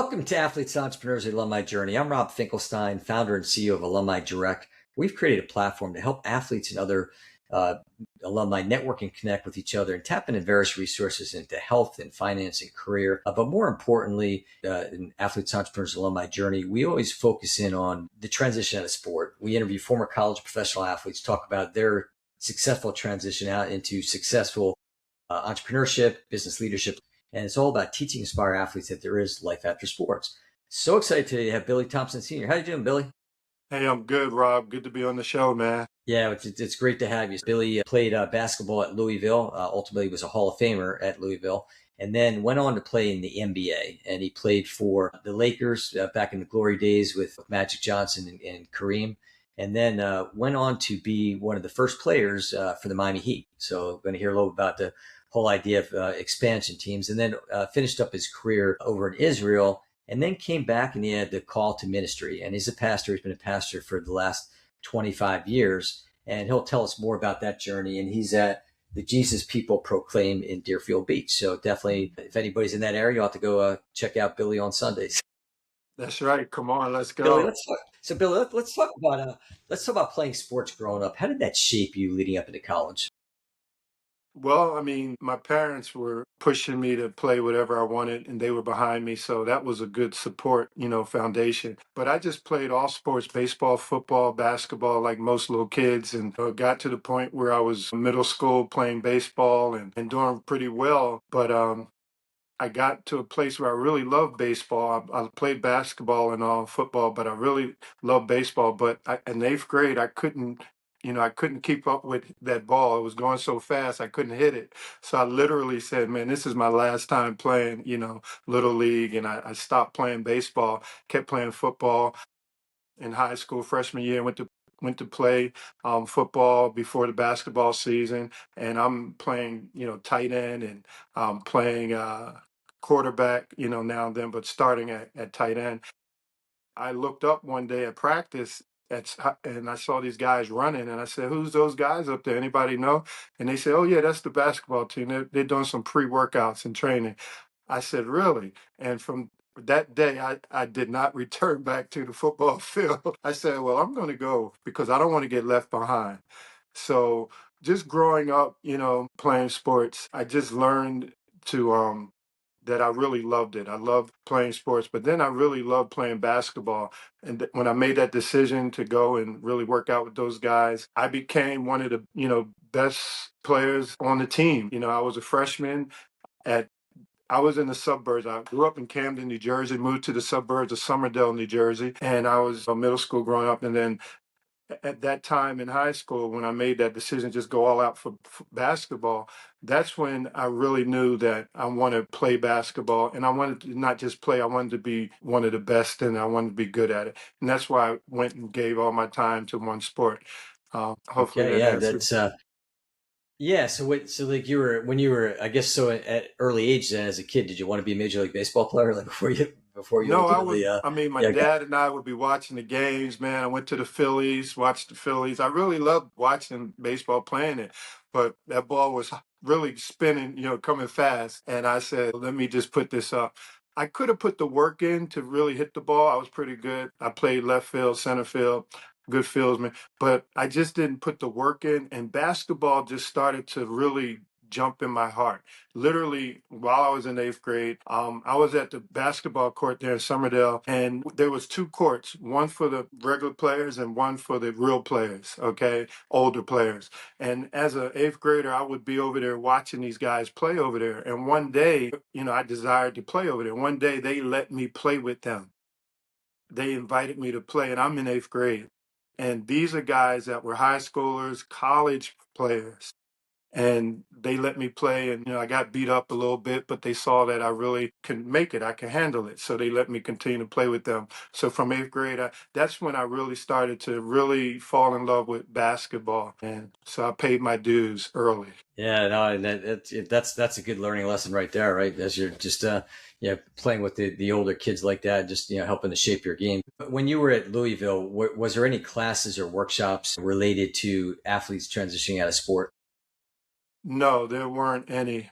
Welcome to Athletes, Entrepreneurs, and Alumni Journey. I'm Rob Finkelstein, founder and CEO of Alumni Direct. We've created a platform to help athletes and other alumni network and connect with each other and tap into various resources into health and finance and career. But more importantly, in Athletes, Entrepreneurs, Alumni Journey, we always focus in on the transition out of sport. We interview former college professional athletes, talk about their successful transition out into successful entrepreneurship, business leadership. And it's all about teaching inspire athletes that there is life after sports. So excited today to have Billy Thompson Sr. How you doing, Billy? Hey, I'm good, Rob. Good to be on the show, man. Yeah, it's great to have you. Billy played basketball at Louisville. Ultimately, was a Hall of Famer at Louisville, and then went on to play in the NBA. And he played for the Lakers back in the glory days with Magic Johnson and Kareem. And then went on to be one of the first players for the Miami Heat. So we're going to hear a little about the whole idea of expansion teams. And then finished up his career over in Israel, and then came back and he had the call to ministry. And he's a pastor. He's been a pastor for the last 25 years. And he'll tell us more about that journey. And he's at the Jesus People Proclaim in Deerfield Beach. So definitely, if anybody's in that area, you'll have to go check out Billy on Sundays. That's right. Come on, let's Billy, go. let's talk about playing sports growing up. How did that shape you leading up into college? Well, I mean, my parents were pushing me to play whatever I wanted, and they were behind me. So that was a good support, foundation. But I just played all sports, baseball, football, basketball, like most little kids, and got to the point where I was in middle school playing baseball and doing pretty well. But I got to a place where I really loved baseball. I played basketball and all football, but I really loved baseball. But in eighth grade, I couldn't keep up with that ball. It was going so fast, I couldn't hit it. So I literally said, man, this is my last time playing, little league. And I stopped playing baseball, kept playing football in high school, freshman year, went to play football before the basketball season, and I'm playing, tight end and playing quarterback, now and then, but starting at tight end. I looked up one day at practice and I saw these guys running, and I said, "Who's those guys up there? Anybody know?" And they said, "Oh yeah, that's the basketball team. They're doing some pre-workouts and training." I said, "Really?" And from that day, I did not return back to the football field. I said, "Well, I'm going to go because I don't want to get left behind." So just growing up, playing sports, I just learned to that I really loved it. I loved playing sports, but then I really loved playing basketball. And when I made that decision to go and really work out with those guys, I became one of the, best players on the team. I was a freshman at I was in the suburbs. I grew up in Camden, New Jersey, moved to the suburbs of Somerdale, New Jersey, and I was a middle school growing up. And then at that time in high school, when I made that decision, just go all out for basketball, that's when I really knew that I wanted to play basketball. And I wanted to not just play, I wanted to be one of the best, and I wanted to be good at it. And that's why I went and gave all my time to one sport. Hopefully Okay, that yeah, answers. that's yeah. So like when you were, I guess, so at early age then as a kid, did you want to be a Major League Baseball player like before you No, ultimately I mean, my yeah, dad and I would be watching the games, man. I went to the Phillies, watched the Phillies. I really loved watching baseball, playing it, but that ball was really spinning, coming fast. And I said, let me just put this up. I could have put the work in to really hit the ball. I was pretty good. I played left field, center field, good fieldsman, but I just didn't put the work in. And basketball just started to really jump in my heart. Literally, while I was in eighth grade, I was at the basketball court there in Somerdale, and there was two courts, one for the regular players and one for the real players, okay, older players. And as an eighth grader, I would be over there watching these guys play over there. And one day, I desired to play over there. One day, they let me play with them. They invited me to play, and I'm in eighth grade. And these are guys that were high schoolers, college players, and they let me play, and I got beat up a little bit, but they saw that I really can make it, I can handle it, so they let me continue to play with them. So from eighth grade, that's when I really started to really fall in love with basketball, and so I paid my dues early. yeah, no, and that's a good learning lesson right there, right? As you're just playing with the older kids like that, just helping to shape your game. But when you were at Louisville, was there any classes or workshops related to athletes transitioning out of sport? No, there weren't any.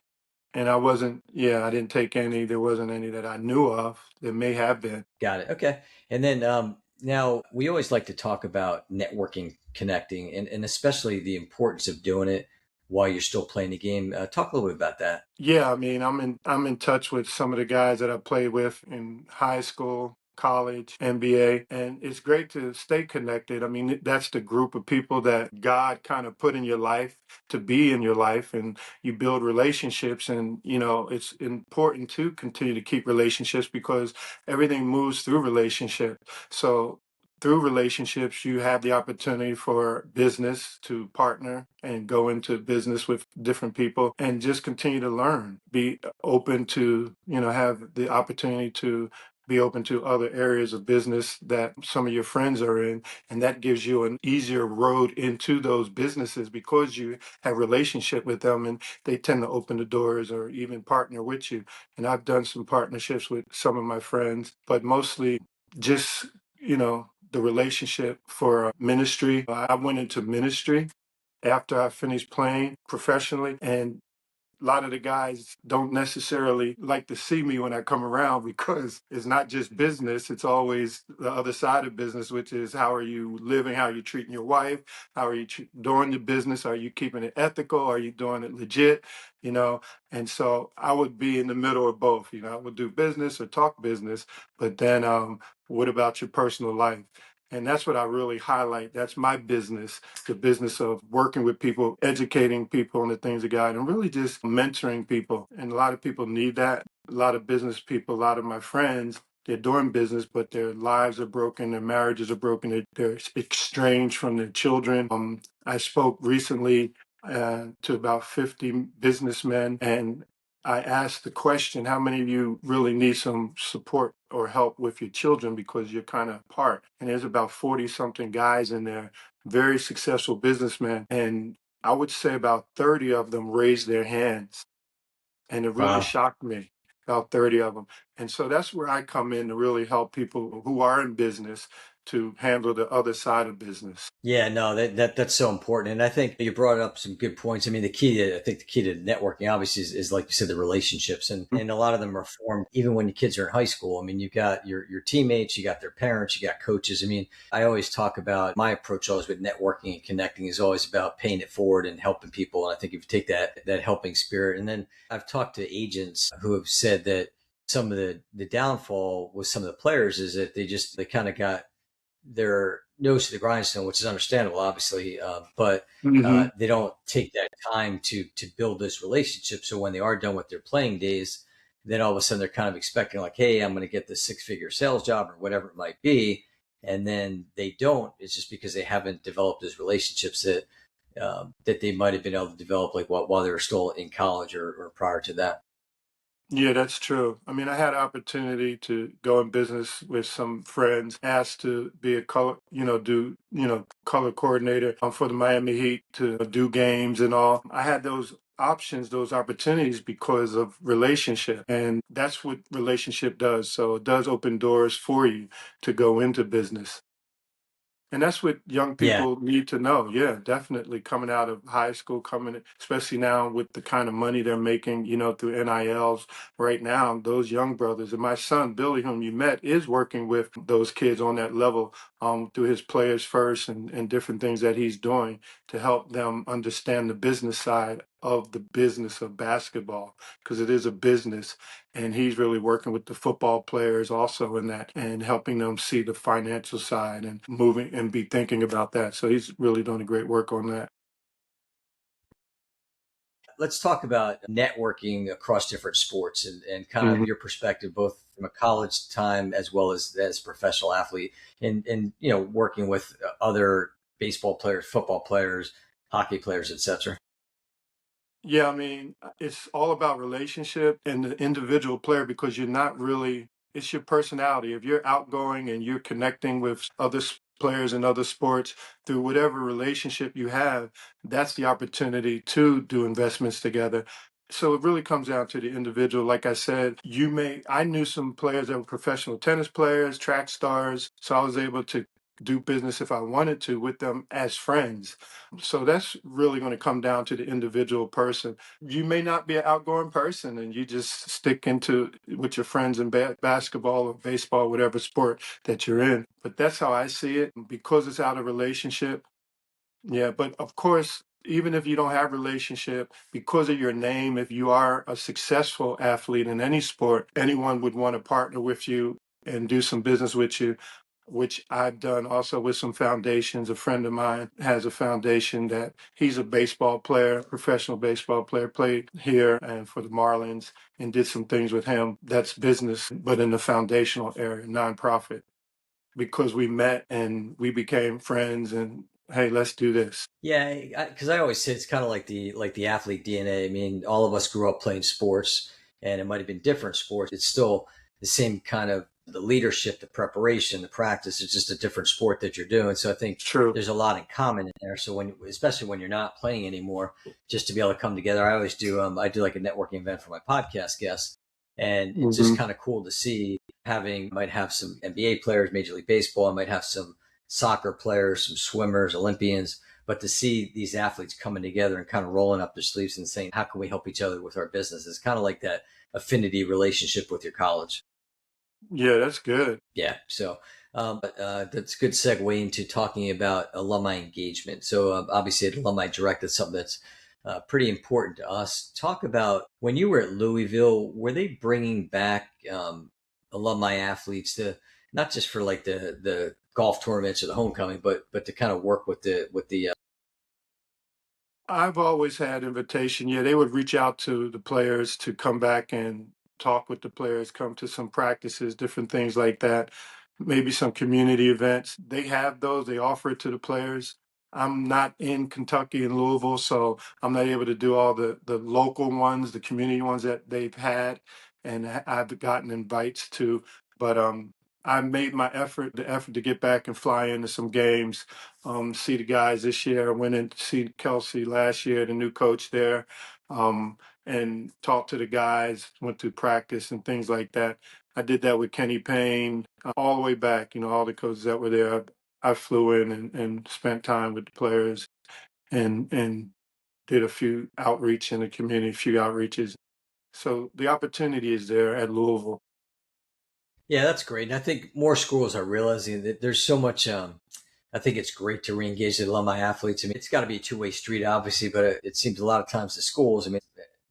And I wasn't, yeah, I didn't take any. There wasn't any that I knew of. There may have been. Got it. Okay. And then now we always like to talk about networking, connecting, and especially the importance of doing it while you're still playing the game. Talk a little bit about that. Yeah, I mean, I'm in touch with some of the guys that I played with in high school, college, NBA, and it's great to stay connected. I mean, that's the group of people that God kind of put in your life to be in your life, and you build relationships. And it's important to continue to keep relationships because everything moves through relationship. So through relationships, you have the opportunity for business to partner and go into business with different people and just continue to learn. Be open to, have the opportunity to be open to other areas of business that some of your friends are in. And that gives you an easier road into those businesses because you have relationship with them and they tend to open the doors or even partner with you. And I've done some partnerships with some of my friends, but mostly just the relationship for ministry. I went into ministry after I finished playing professionally, and a lot of the guys don't necessarily like to see me when I come around because it's not just business. It's always the other side of business, which is how are you living? How are you treating your wife? How are you doing the business? Are you keeping it ethical? Are you doing it legit? You know, and so I would be in the middle of both. I would do business or talk business, but then what about your personal life? And that's what I really highlight. That's my business, the business of working with people, educating people on the things of God, and really just mentoring people. And a lot of people need that. A lot of business people, a lot of my friends, they're doing business, but their lives are broken, their marriages are broken, they're estranged from their children. I spoke recently to about 50 businessmen, and I asked the question, how many of you really need some support or help with your children because you're kind of apart? And there's about 40 something guys in there, very successful businessmen. And I would say about 30 of them raised their hands. And it really Wow. shocked me, about 30 of them. And so that's where I come in to really help people who are in business to handle the other side of business. Yeah, no, that's so important, and I think you brought up some good points. I mean, I think the key to networking, obviously, is like you said, the relationships, and a lot of them are formed even when your kids are in high school. I mean, you've got your teammates, you got their parents, you got coaches. I mean, I always talk about my approach always with networking and connecting is always about paying it forward and helping people. And I think if you take that helping spirit, and then I've talked to agents who have said that some of the downfall with some of the players is that they kind of got their nose to the grindstone, which is understandable, obviously, but Hmm. they don't take that time to build those relationships. So when they are done with their playing days, then all of a sudden they're kind of expecting like, hey, I'm going to get this 6-figure sales job or whatever it might be, and then they don't. It's just because they haven't developed those relationships that they might have been able to develop like while they were still in college or prior to that. Yeah, that's true. I mean, I had an opportunity to go in business with some friends, asked to be a color, color coordinator for the Miami Heat to do games and all. I had those options, those opportunities because of relationship. And that's what relationship does. So it does open doors for you to go into business. And that's what young Yeah. people need to know. Yeah, definitely coming out of high school, especially now with the kind of money they're making, through NILs right now, those young brothers. And my son, Billy, whom you met, is working with those kids on that level through his Players First and different things that he's doing to help them understand the business side of the business of basketball, because it is a business. And he's really working with the football players also in that and helping them see the financial side and moving and be thinking about that. So he's really doing a great work on that. Let's talk about networking across different sports and kind of Mhm. your perspective, both from a college time as well as a professional athlete, and working with other baseball players, football players, hockey players, etc. Yeah, I mean, it's all about relationship and the individual player because you're not really, it's your personality. If you're outgoing and you're connecting with other players in other sports through whatever relationship you have, that's the opportunity to do investments together. So it really comes down to the individual. Like I said, I knew some players that were professional tennis players, track stars. So I was able to do business if I wanted to with them as friends. So that's really going to come down to the individual person. You may not be an outgoing person and you just stick into with your friends in basketball or baseball, whatever sport that you're in. But that's how I see it. Because it's out of relationship, yeah, but of course, even if you don't have relationship, because of your name, if you are a successful athlete in any sport, anyone would want to partner with you and do some business with you, which I've done also with some foundations. A friend of mine has a foundation that he's a baseball player, professional baseball player, played here and for the Marlins and did some things with him. That's business, but in the foundational area, nonprofit, because we met and we became friends and hey, let's do this. Yeah, because I always say it's kind of like the athlete DNA. I mean, all of us grew up playing sports, and it might have been different sports. It's still the same kind of the leadership, the preparation, the practice. It's just a different sport that you're doing. So I think True. there's a lot in common in there. So when, especially when you're not playing anymore, just to be able to come together. I always do. I do like a networking event for my podcast guests, and it's just Hmm. kind of cool to see having. Might have some NBA players, Major League Baseball. I might have some soccer players, some swimmers, Olympians, but to see these athletes coming together and kind of rolling up their sleeves and saying, how can we help each other with our business? It's kind of like that affinity relationship with your college. Yeah, that's good. Yeah. So, but that's a good segue into talking about alumni engagement. So, obviously, at Alumni Direct, that's something that's pretty important to us. Talk about when you were at Louisville, were they bringing back alumni athletes to not just for like the golf tournaments or the homecoming, but to kind of work with the I've always had invitation. Yeah, they would reach out to the players to come back and talk with the players, come to some practices, different things like that. Maybe some community events. They have those. They offer it to the players. I'm not in Kentucky and Louisville, so I'm not able to do all the local ones, the community ones that they've had, and I've gotten invites to. But I made my effort, the effort to get back and fly into some games, see the guys this year. I went in to see Kelsey last year, the new coach there, and talked to the guys, went through practice and things like that. I did that with Kenny Payne all the way back, all the coaches that were there. I flew in and spent time with the players and did a few outreach in the community, a few outreaches. So the opportunity is there at Louisville. Yeah, that's great. And I think more schools are realizing that there's so much. I think it's great to reengage the alumni athletes. I mean, it's got to be a two-way street, obviously, but it seems a lot of times the schools, I mean,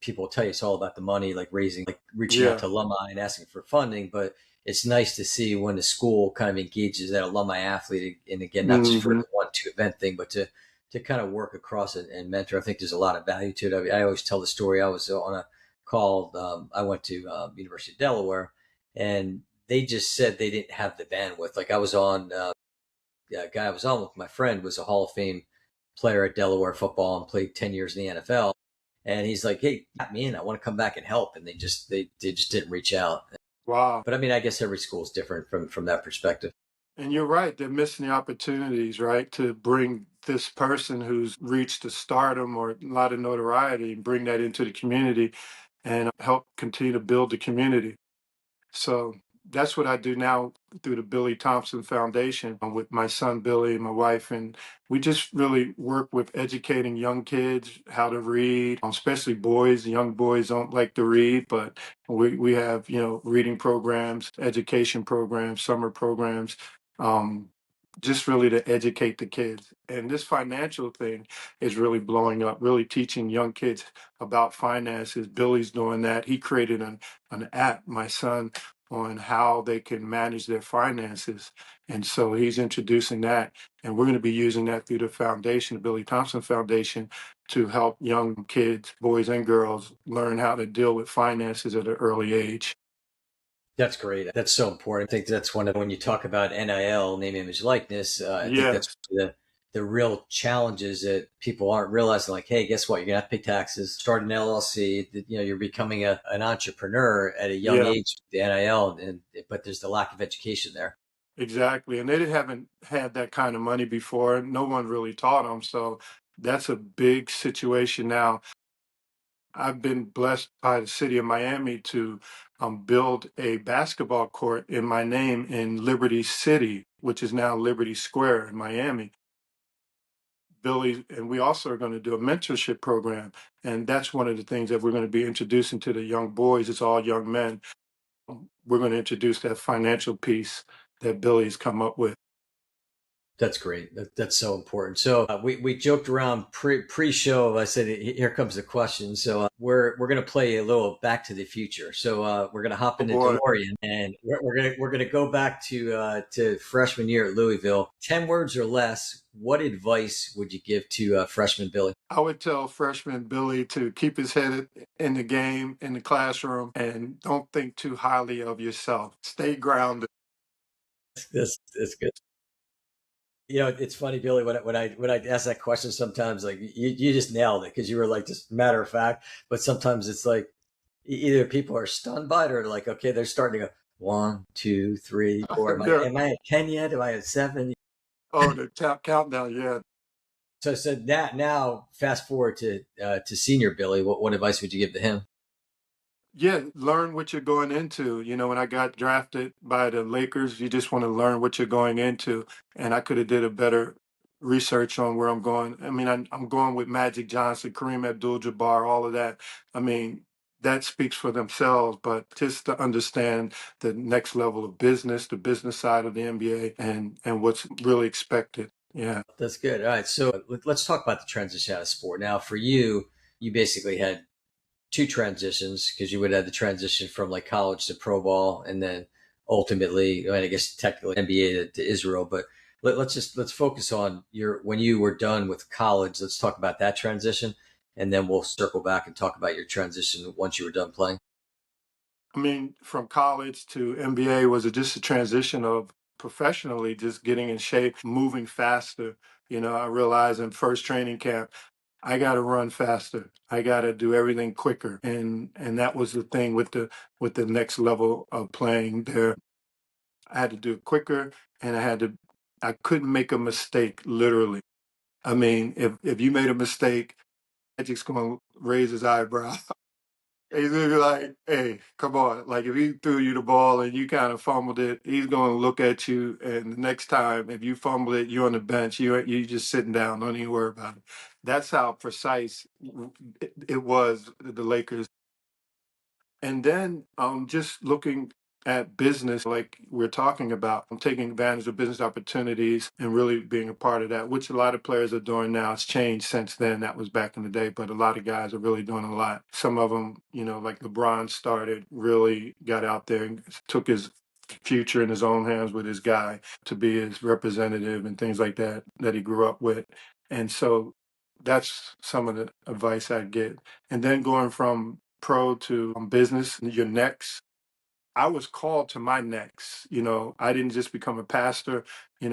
people will tell you it's all about the money, like raising, like reaching out Yeah. to alumni and asking for funding. But it's nice to see when the school kind of engages that alumni athlete. And again, not just for Hmm. the one-two event thing, but to kind of work across it and mentor. I think there's a lot of value to it. I mean, I always tell the story. I was on a call. I went to University of Delaware, and they just said they didn't have the bandwidth. Like I was on, yeah, guy I was on with, my friend was a Hall of Fame player at Delaware football and played 10 years in the NFL. And he's like, hey, got me in. I want to come back and help. And they just didn't reach out. Wow. But I mean, I guess every school is different from that perspective. And you're right, they're missing the opportunities, right, to bring this person who's reached a stardom or a lot of notoriety and bring that into the community and help continue to build the community. So that's what I do now through the Billy Thompson Foundation with my son Billy and my wife. And we just really work with educating young kids how to read, especially boys. Young boys don't like to read, but we have, reading programs, education programs, summer programs, um, just really to educate the kids. And this financial thing is really blowing up, really teaching young kids about finances. Billy's doing that. He created an app, my son, on how they can manage their finances. And so he's introducing that. And we're going to be using that through the foundation, the Billy Thompson Foundation, to help young kids, boys and girls, learn how to deal with finances at an early age. That's great. That's so important. I think that's one of when you talk about NIL, name, image, likeness. I think that's Yes, the real challenges that people aren't realizing. Like, hey, guess what? You're gonna have to pay taxes. Start an LLC. You're becoming an entrepreneur at a young yeah, age. The NIL, and but there's the lack of education there. exactly. And they haven't had that kind of money before. No one really taught them. So that's a big situation now. I've been blessed by the city of Miami to build a basketball court in my name in Liberty City, which is now Liberty Square in Miami. Billy, and we also are going to do a mentorship program. And that's one of the things that we're going to be introducing to the young boys. It's all young men. We're going to introduce that financial piece that Billy's come up with. That's great. That's so important. So we joked around pre-show. I said, "Here comes the question." So we're gonna play a little Back to the Future. So we're gonna hop Oh in the boy. DeLorean, and we're gonna go back to freshman year at Louisville. 10 words or less. What advice would you give to freshman Billy? I would tell freshman Billy to keep his head in the game, in the classroom, and don't think too highly of yourself. Stay grounded. That's good. It's funny, Billy. When I ask that question, sometimes like you just nailed it because you were like just matter of fact. But sometimes it's like either people are stunned by it or like, okay, they're starting to go 1, 2, 3, 4. Yeah. Am I at 10 yet? Am I at 7? Oh, the countdown. Yeah. So now fast forward to senior Billy. What advice would you give to him? Yeah, learn what you're going into. When I got drafted by the Lakers, you just want to learn what you're going into. And I could have did a better research on where I'm going. I mean, I'm going with Magic Johnson, Kareem Abdul-Jabbar, all of that. I mean, that speaks for themselves, but just to understand the next level of business, the business side of the NBA, and what's really expected. Yeah. That's good. All right. So let's talk about the transition out of sport. Now, for you, you basically had two transitions because you would have the transition from like college to pro ball and then ultimately, I guess technically NBA to Israel. But let's focus on when you were done with college. Let's talk about that transition, and then we'll circle back and talk about your transition once you were done playing. I mean, from college to NBA, was it just a transition of professionally just getting in shape, moving faster? I realized in first training camp, I got to run faster. I got to do everything quicker, and that was the thing with the next level of playing there. I had to do it quicker, and I couldn't make a mistake. Literally, I mean, if you made a mistake, Magic's going to raise his eyebrow. He's gonna be like, "Hey, come on!" Like if he threw you the ball and you kind of fumbled it, he's gonna look at you. And the next time, if you fumble it, you're on the bench. You just sitting down. Don't even worry about it. That's how precise it was. The Lakers. And then just looking at business, like we're talking about, I'm taking advantage of business opportunities and really being a part of that, which a lot of players are doing now. It's changed since then. That was back in the day, but a lot of guys are really doing a lot. Some of them, like LeBron started, really got out there and took his future in his own hands with his guy to be his representative and things like that that he grew up with. And so that's some of the advice I get. And then going from pro to business, your next. I was called to my next. I didn't just become a pastor. I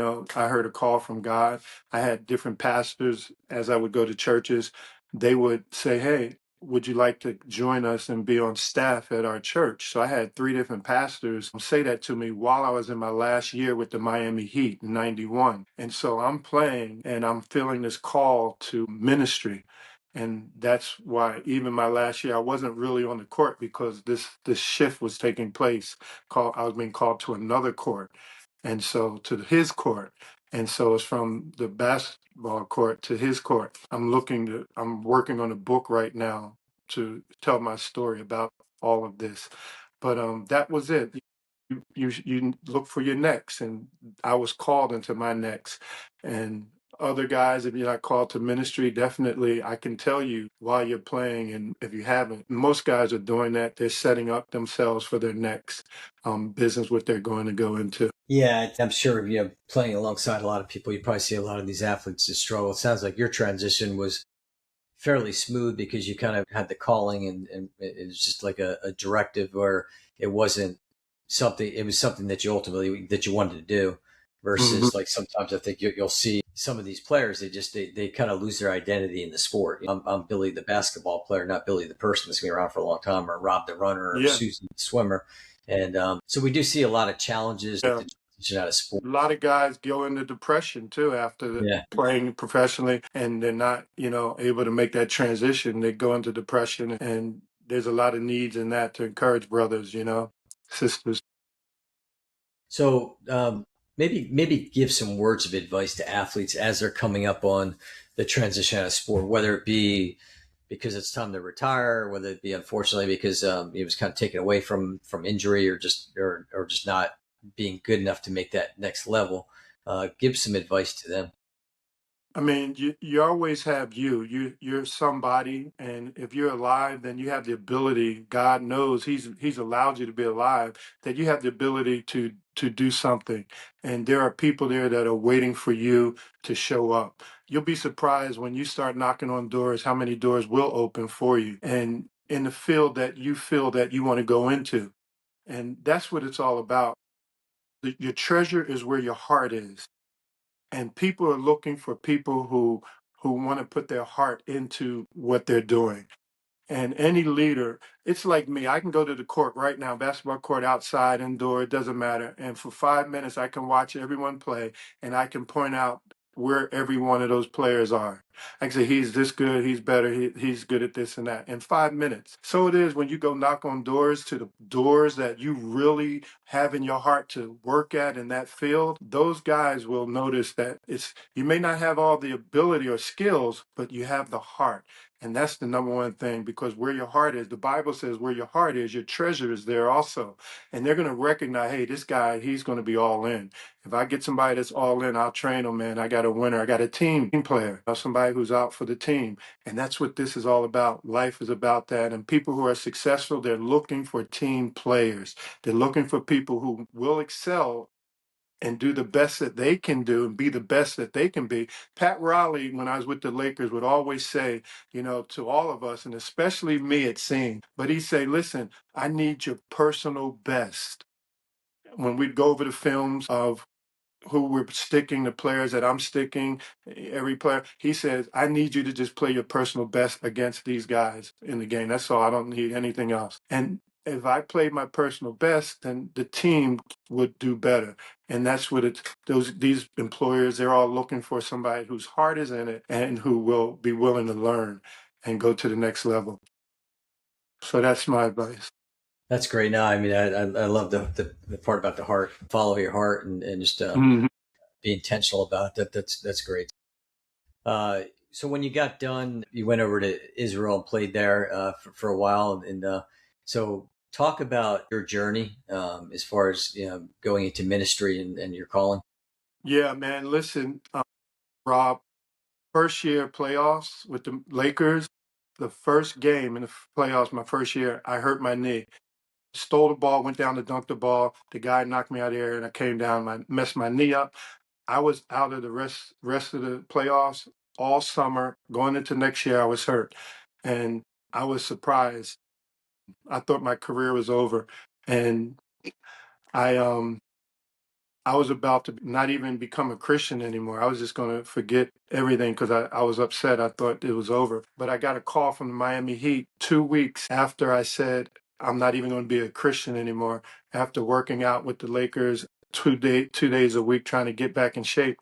heard a call from God. I had different pastors as I would go to churches. They would say, "Hey, would you like to join us and be on staff at our church?" So I had three different pastors say that to me while I was in my last year with the Miami Heat in 91. And so I'm playing and I'm feeling this call to ministry. And that's why even my last year I wasn't really on the court because this shift was taking place. I was being called to another court, and so to his court. And so it's from the basketball court to his court. I'm working on a book right now to tell my story about all of this. But that was it. You look for your next, and I was called into my next. And other guys, if you're not called to ministry, definitely I can tell you while you're playing, and if you haven't, most guys are doing that. They're setting up themselves for their next business, what they're going to go into. Yeah, I'm sure playing alongside a lot of people, you probably see a lot of these athletes just struggle. It sounds like your transition was fairly smooth because you kind of had the calling and it was just like a directive where it was something that you ultimately that you wanted to do Hmm. versus like sometimes I think you'll see some of these players, they kind of lose their identity in the sport. I'm Billy the basketball player, not Billy the person that's been around for a long time, or Rob the runner, or Yeah, Susan the swimmer. And so we do see a lot of challenges with yeah. the It's not a sport. A lot of guys go into depression too after Yeah. playing professionally, and they're not, able to make that transition. They go into depression, and there's a lot of needs in that to encourage brothers, sisters. So maybe give some words of advice to athletes as they're coming up on the transition out of sport, whether it be because it's time to retire, whether it be unfortunately because he was kind of taken away from injury or just not being good enough to make that next level. Give some advice to them. I mean, you always have you're somebody, and if you're alive, then you have the ability. God knows He's allowed you to be alive, that you have the ability to do something, and there are people there that are waiting for you to show up. You'll be surprised when you start knocking on doors, how many doors will open for you, and in the field that you feel that you want to go into, and that's what it's all about. Your treasure is where your heart is, and people are looking for people who want to put their heart into what they're doing. And any leader, it's like me. I can go to the court right now, basketball court, outside, indoor, it doesn't matter. And for 5 minutes, I can watch everyone play, and I can point out where every one of those players are. I can say, he's this good, he's better, he's good at this and that in 5 minutes. So it is when you go knock on doors, to the doors that you really have in your heart to work at in that field, those guys will notice that you may not have all the ability or skills, but you have the heart. And that's the number one thing, because where your heart is, the Bible says where your heart is, your treasure is there also. And they're going to recognize, hey, this guy, he's going to be all in. If I get somebody that's all in, I'll train them, man. I got a winner. I got a team player, somebody who's out for the team. And that's what this is all about. Life is about that. And people who are successful, they're looking for team players. They're looking for people who will excel and do the best that they can do and be the best that they can be. Pat Riley, when I was with the Lakers, would always say, to all of us, and especially me, it seemed, but he'd say, listen, I need your personal best. When we'd go over the films of who we're sticking, the players that I'm sticking, every player, he says, I need you to just play your personal best against these guys in the game. That's all. I don't need anything else. And if I played my personal best, then the team would do better. And that's what these employers, they're all looking for somebody whose heart is in it and who will be willing to learn and go to the next level. So that's my advice. That's great. No, I mean, I love the part about the heart. Follow your heart and just Mhm. be intentional about that. That's great. So when you got done, you went over to Israel and played there for a while, and so talk about your journey as far as going into ministry and your calling. Yeah, man. Listen, Rob, first year playoffs with the Lakers, the first game in the playoffs, my first year, I hurt my knee. Stole the ball, went down to dunk the ball. The guy knocked me out of the air, and I came down. I messed my knee up. I was out of the rest of the playoffs all summer. Going into next year, I was hurt, and I was surprised. I thought my career was over, and I I was about to not even become a Christian anymore. I was just going to forget everything because I was upset. I thought it was over. But I got a call from the Miami Heat 2 weeks after I said, I'm not even going to be a Christian anymore. After working out with the Lakers 2 days a week, trying to get back in shape,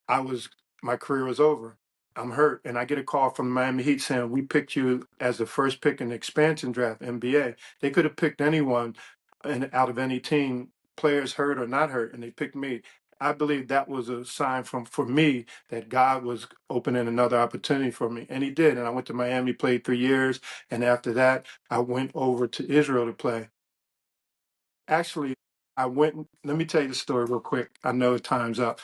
I was my career was over. I'm hurt. And I get a call from the Miami Heat saying, we picked you as the first pick in the expansion draft, NBA. They could have picked anyone out of any team, players hurt or not hurt, and they picked me. I believe that was a sign for me that God was opening another opportunity for me. And he did. And I went to Miami, played 3 years. And after that, I went over to Israel to play. Actually, let me tell you the story real quick. I know time's up.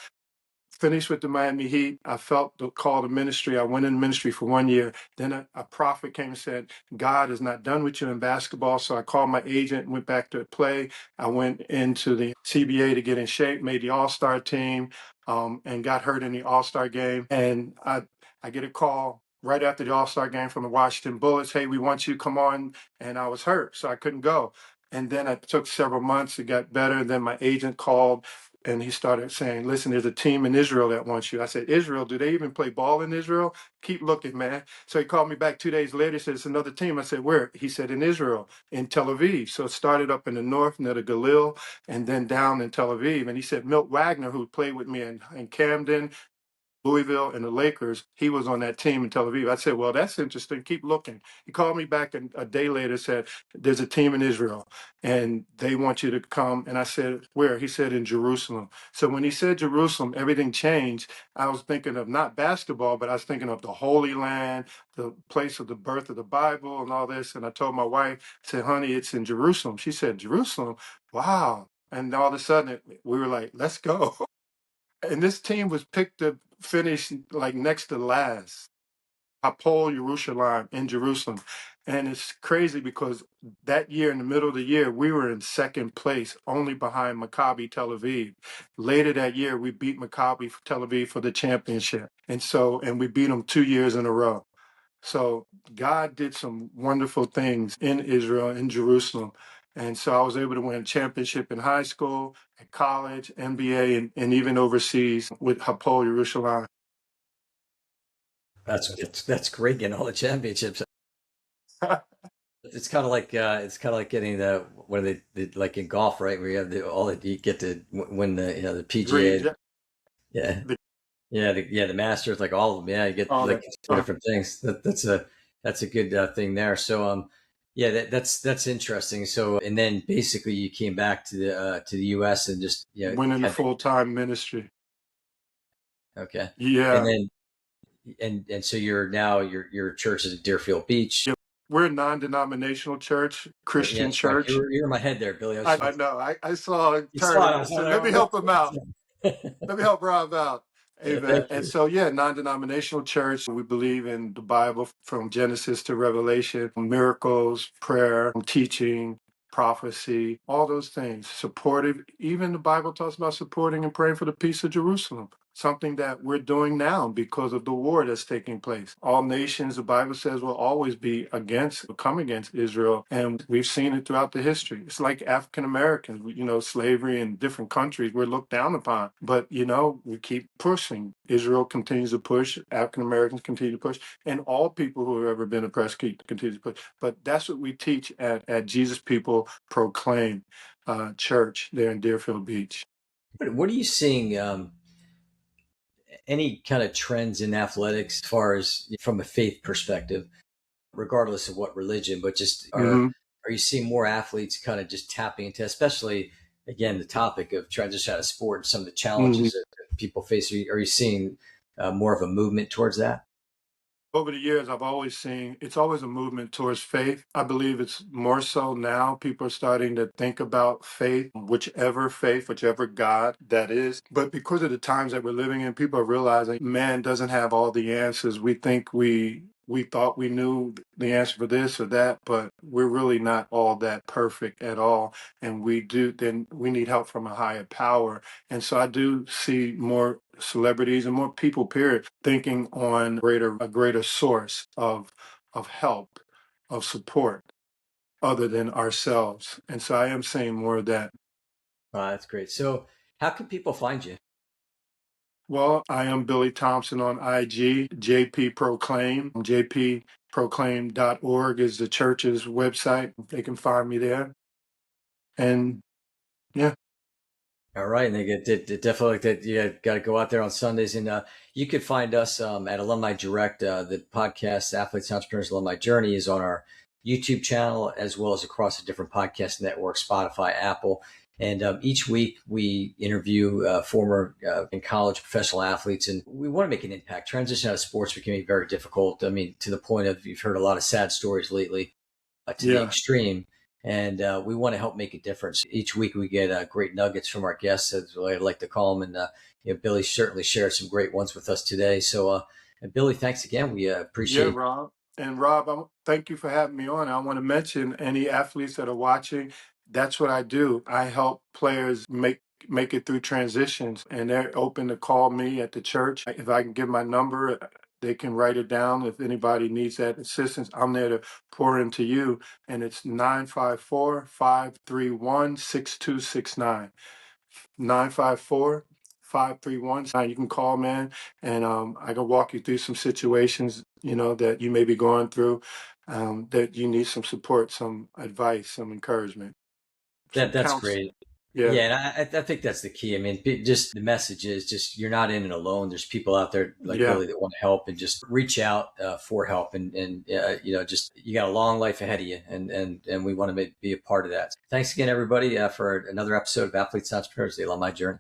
Finished with the Miami Heat. I felt the call to ministry. I went in ministry for 1 year. Then a prophet came and said, God is not done with you in basketball. So I called my agent and went back to play. I went into the CBA to get in shape, made the All-Star team, and got hurt in the All-Star game. And I get a call right after the All-Star game from the Washington Bullets. Hey, we want you to come on. And I was hurt, so I couldn't go. And then it took several months. It got better. Then my agent called And he started saying, listen, there's a team in Israel that wants you. I said, Israel, do they even play ball in Israel? Keep looking, man. So he called me back 2 days later. He said, it's another team. I said, where? He said, in Israel, in Tel Aviv. So it started up in the north near the Galil and then down in Tel Aviv. And he said, Milt Wagner, who played with me in Camden, Louisville, and the Lakers, he was on that team in Tel Aviv. I said, well, that's interesting. Keep looking. He called me back and a day later said, there's a team in Israel and they want you to come. And I said, where? He said, in Jerusalem. So when he said Jerusalem, everything changed. I was thinking of not basketball, but I was thinking of the Holy Land, the place of the birth of the Bible and all this. And I told my wife, I said, honey, it's in Jerusalem. She said, Jerusalem? Wow. And all of a sudden, we were like, let's go. And this team was picked to finish like next to last. Hapoel Yerushalayim in Jerusalem. And it's crazy because that year, in the middle of the year, we were in second place, only behind Maccabi Tel Aviv. Later that year, we beat Maccabi Tel Aviv for the championship. And we beat them 2 years in a row. So God did some wonderful things in Israel, in Jerusalem. And so I was able to win a championship in high school, at college, NBA, and even overseas with Hapoel Yerushalayim. That's great getting all the championships. It's kind of like getting the what are they like in golf, right? Where you have all that you get to win the the Dreams, PGA, yeah. yeah, The- the Masters, like all of them. Yeah, you get all like that. different things. That's a good thing there. So yeah, that's interesting. So and then basically you came back to the U.S. and just Went into had full-time ministry. okay, and Yeah. then and so you're now your church is at Deerfield Beach. Yeah. We're a non-denominational church, Yeah, Christian that's right. church. You're in my head there, Billy. I know. I saw it You saw it. I turn. was So let me help him out. like, Let me help Rob out. yeah, Amen. thank And you. so, yeah, non-denominational church. We believe in the Bible from Genesis to Revelation, miracles, prayer, teaching, prophecy, all those things. Supportive. Even the Bible talks about supporting and praying for the peace of Jerusalem. Something that we're doing now because of the war that's taking place. All nations, the Bible says, will always be against, will come against Israel. And we've seen it throughout the history. It's like African Americans, slavery in different countries, we're looked down upon. But, we keep pushing. Israel continues to push, African Americans continue to push, and all people who have ever been oppressed continue to push. But that's what we teach at Jesus People Proclaim Church there in Deerfield Beach. What are you seeing? Any kind of trends in athletics as far as from a faith perspective, regardless of what religion, but just are you seeing more athletes kind of just tapping into, especially again the topic of transition out of sport and some of the hmm challenges that people face? Are you seeing more of a movement towards that? Over the years, I've always seen it's always a movement towards faith. I believe it's more so now. People are starting to think about faith, whichever God that is. But because of the times that we're living in, people are realizing man doesn't have all the answers. We think we thought we knew the answer for this or that, but we're really not all that perfect at all. And then we need help from a higher power. And so I do see more celebrities and more people, period, thinking on a greater source of help, of support other than ourselves. And so I am seeing more of that. That's great. So, how can people find you? Well, I am Billy Thompson on IG, JP Proclaim. JPProclaim.org is the church's website. They can find me there. And yeah. All right, and they definitely like that. You got to go out there on Sundays, and you could find us at Alumni Direct. The podcast, Athletes and Entrepreneurs Alumni Journey, is on our YouTube channel as well as across the different podcast networks, Spotify, Apple. And each week we interview former and college professional athletes, and we want to make an impact. Transition out of sports became very difficult. I mean, to the point of you've heard a lot of sad stories lately to the Yeah. extreme. And we want to help make a difference. Each week we get great nuggets from our guests, as I like to call them. And Billy certainly shared some great ones with us today. So, and Billy, thanks again. We Yeah, appreciate. Rob. And Rob, thank you for having me on. I want to mention any athletes that are watching. That's what I do. I help players make it through transitions, and they're open to call me at the church. If I can give my number, they can write it down. If anybody needs that assistance, I'm there to pour into you. And it's 954-531-6269. 954-531. You can call, man, and I can walk you through some situations, that you may be going through, that you need some support, some advice, some encouragement, some That's counsel. great. Yeah, Yeah, and I think that's the key. I mean, just the message is just you're not in it alone. There's people out there like yeah. Billy that want to help, and just reach out for help. And just you got a long life ahead of you, and we want to be a part of that. Thanks again, everybody, for another episode of Athletes and Entrepreneurs, the Alumni Journey.